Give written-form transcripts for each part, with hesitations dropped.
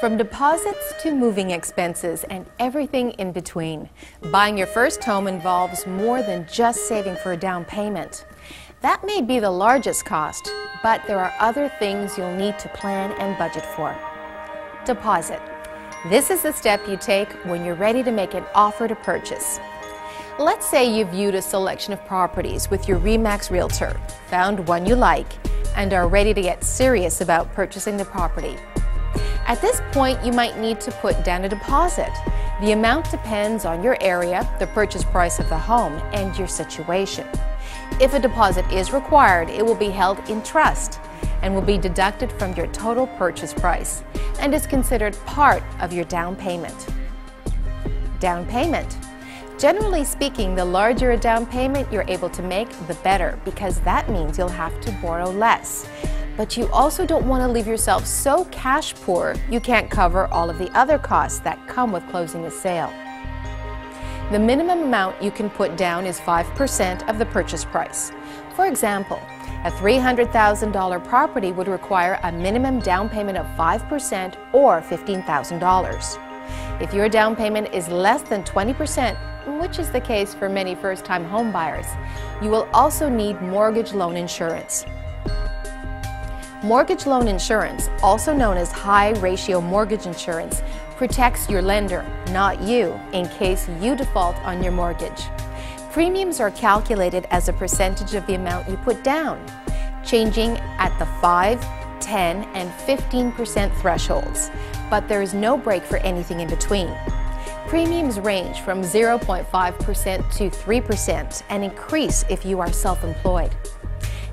From deposits to moving expenses and everything in between, buying your first home involves more than just saving for a down payment. That may be the largest cost, but there are other things you'll need to plan and budget for. Deposit. This is the step you take when you're ready to make an offer to purchase. Let's say you viewed a selection of properties with your RE/MAX realtor, found one you like, and are ready to get serious about purchasing the property. At this point, you might need to put down a deposit. The amount depends on your area, the purchase price of the home, and your situation. If a deposit is required, it will be held in trust and will be deducted from your total purchase price and is considered part of your down payment. Down payment. Generally speaking, the larger a down payment you're able to make, the better, because that means you'll have to borrow less. But you also don't want to leave yourself so cash poor you can't cover all of the other costs that come with closing a sale. The minimum amount you can put down is 5% of the purchase price. For example, a $300,000 property would require a minimum down payment of 5% or $15,000. If your down payment is less than 20%, which is the case for many first-time home buyers, you will also need mortgage loan insurance. Mortgage loan insurance, also known as high-ratio mortgage insurance, protects your lender, not you, in case you default on your mortgage. Premiums are calculated as a percentage of the amount you put down, changing at the 5%, 10%, and 15% thresholds, but there is no break for anything in between. Premiums range from 0.5% to 3% and increase if you are self-employed.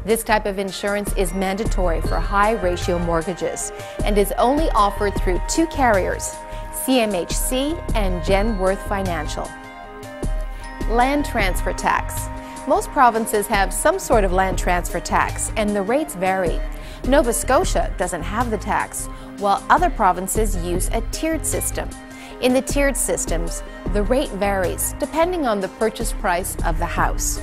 This type of insurance is mandatory for high-ratio mortgages and is only offered through two carriers, CMHC and Genworth Financial. Land transfer tax. Most provinces have some sort of land transfer tax, and the rates vary. Nova Scotia doesn't have the tax, while other provinces use a tiered system. In the tiered systems, the rate varies depending on the purchase price of the house.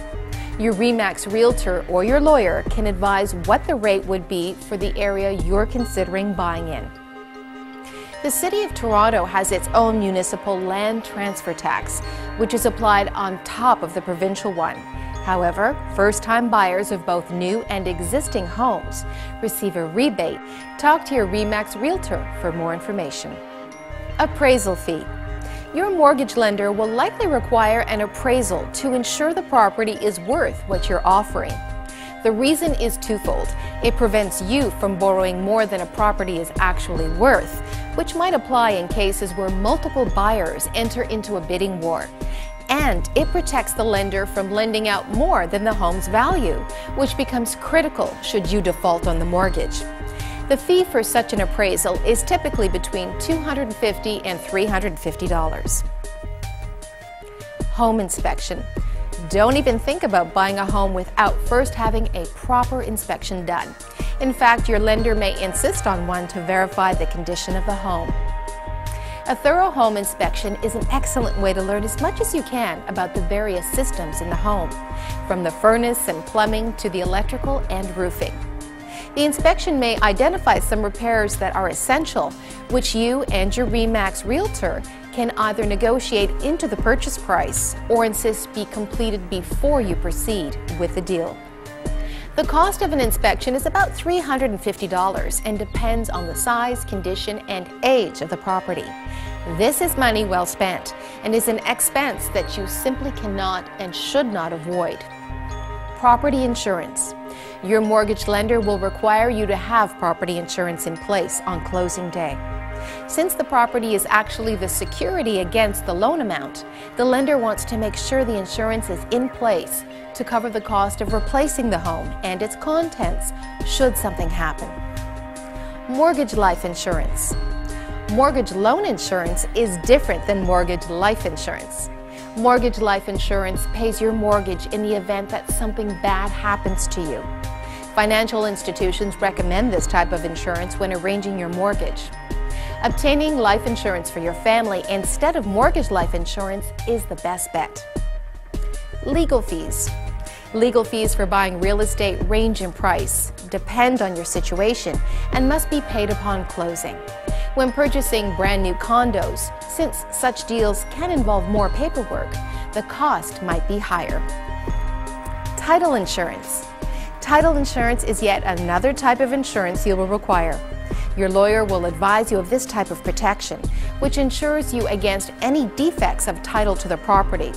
Your RE/MAX realtor or your lawyer can advise what the rate would be for the area you're considering buying in. The City of Toronto has its own municipal land transfer tax, which is applied on top of the provincial one. However, first-time buyers of both new and existing homes receive a rebate. Talk to your RE/MAX realtor for more information. Appraisal fee. Your mortgage lender will likely require an appraisal to ensure the property is worth what you're offering. The reason is twofold. It prevents you from borrowing more than a property is actually worth, which might apply in cases where multiple buyers enter into a bidding war. And it protects the lender from lending out more than the home's value, which becomes critical should you default on the mortgage. The fee for such an appraisal is typically between $250 and $350. Home inspection. Don't even think about buying a home without first having a proper inspection done. In fact, your lender may insist on one to verify the condition of the home. A thorough home inspection is an excellent way to learn as much as you can about the various systems in the home, from the furnace and plumbing to the electrical and roofing. The inspection may identify some repairs that are essential, which you and your RE/MAX realtor can either negotiate into the purchase price or insist be completed before you proceed with the deal. The cost of an inspection is about $350 and depends on the size, condition, and age of the property. This is money well spent and is an expense that you simply cannot and should not avoid. Property insurance. Your mortgage lender will require you to have property insurance in place on closing day. Since the property is actually the security against the loan amount, the lender wants to make sure the insurance is in place to cover the cost of replacing the home and its contents should something happen. Mortgage life insurance. Mortgage loan insurance is different than mortgage life insurance. Mortgage life insurance pays your mortgage in the event that something bad happens to you. Financial institutions recommend this type of insurance when arranging your mortgage. Obtaining life insurance for your family instead of mortgage life insurance is the best bet. Legal fees. Legal fees for buying real estate range in price, depend on your situation, and must be paid upon closing. When purchasing brand new condos, since such deals can involve more paperwork, the cost might be higher. Title insurance. Title insurance is yet another type of insurance you will require. Your lawyer will advise you of this type of protection, which insures you against any defects of title to the property.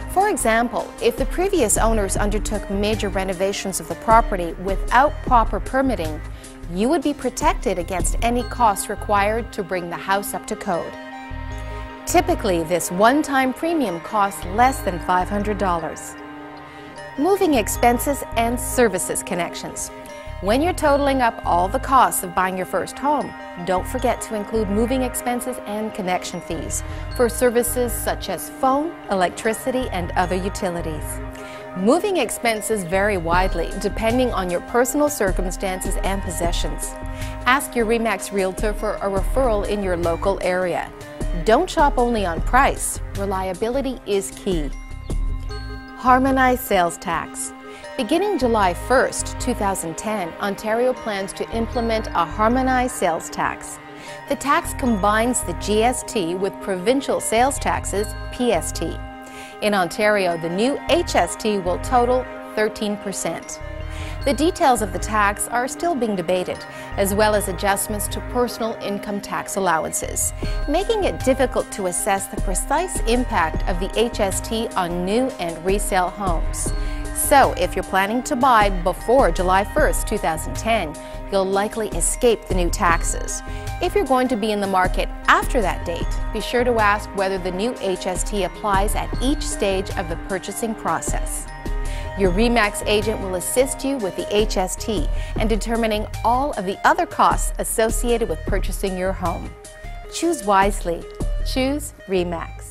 For example, if the previous owners undertook major renovations of the property without proper permitting, you would be protected against any costs required to bring the house up to code. Typically, this one-time premium costs less than $500. Moving expenses and services connections. When you're totaling up all the costs of buying your first home, don't forget to include moving expenses and connection fees for services such as phone, electricity, and other utilities. Moving expenses vary widely depending on your personal circumstances and possessions. Ask your RE/MAX Realtor for a referral in your local area. Don't shop only on price. Reliability is key. Harmonized sales tax. Beginning July 1st, 2010, Ontario plans to implement a harmonized sales tax. The tax combines the GST with provincial sales taxes, PST. In Ontario, the new HST will total 13%. The details of the tax are still being debated, as well as adjustments to personal income tax allowances, making it difficult to assess the precise impact of the HST on new and resale homes. So, if you're planning to buy before July 1st, 2010, you'll likely escape the new taxes. If you're going to be in the market after that date, be sure to ask whether the new HST applies at each stage of the purchasing process. Your RE/MAX agent will assist you with the HST and determining all of the other costs associated with purchasing your home. Choose wisely. Choose RE/MAX.